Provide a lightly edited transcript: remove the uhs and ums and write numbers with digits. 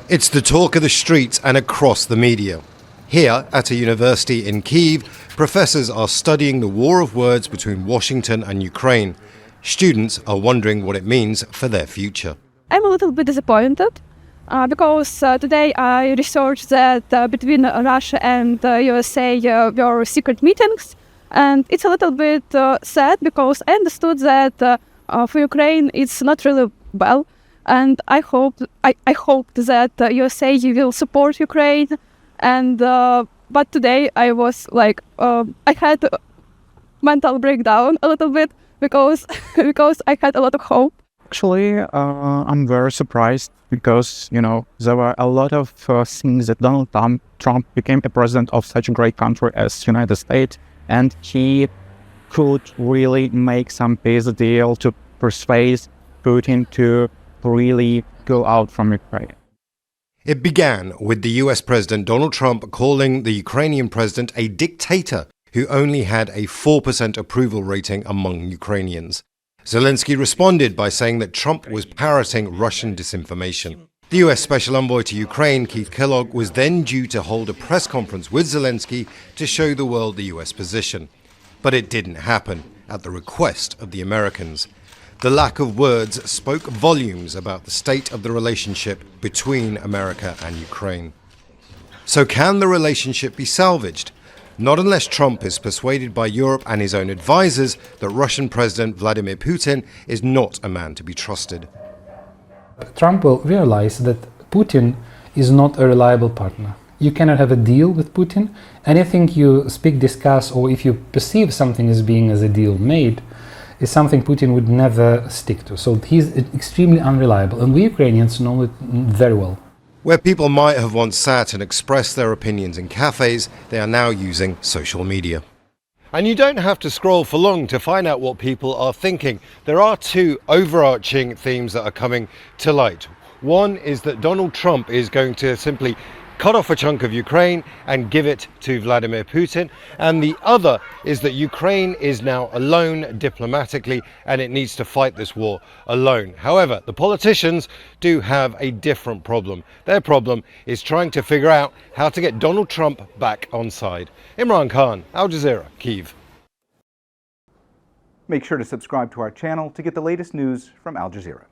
It's the talk of the streets and across the media. Here, at a university in Kyiv, professors are studying the war of words between Washington and Ukraine. Students are wondering what it means for their future. I'm a little bit disappointed because today I researched that between Russia and USA were secret meetings, and it's a little bit sad because I understood that for Ukraine it's not really well, and I hoped that USA will support Ukraine, and but today I was like I had a mental breakdown a little bit because I had a lot of hope. Actually, I'm very surprised because, there were a lot of things that Donald Trump became a president of such a great country as United States, and he could really make some peace deal to persuade Putin to really go out from Ukraine. It began with the US President Donald Trump calling the Ukrainian president a dictator who only had a 4% approval rating among Ukrainians. Zelenskyy responded by saying that Trump was parroting Russian disinformation. The US Special Envoy to Ukraine, Kyiv, was then due to hold a press conference with Zelenskyy to show the world the US position. But it didn't happen, at the request of the Americans. The lack of words spoke volumes about the state of the relationship between America and Ukraine. So can the relationship be salvaged? Not unless Trump is persuaded by Europe and his own advisors that Russian President Vladimir Putin is not a man to be trusted. Trump will realize that Putin is not a reliable partner. You cannot have a deal with Putin. Anything you speak, discuss, or if you perceive something as being as a deal made, is something Putin would never stick to. So he's extremely unreliable, and we Ukrainians know it very well. Where people might have once sat and expressed their opinions in cafes, they are now using social media. And you don't have to scroll for long to find out what people are thinking. There are two overarching themes that are coming to light. One is that Donald Trump is going to simply cut off a chunk of Ukraine and give it to Vladimir Putin. And the other is that Ukraine is now alone diplomatically and it needs to fight this war alone. However, the politicians do have a different problem. Their problem is trying to figure out how to get Donald Trump back on side. Imran Khan, Al Jazeera, Kyiv. Make sure to subscribe to our channel to get the latest news from Al Jazeera.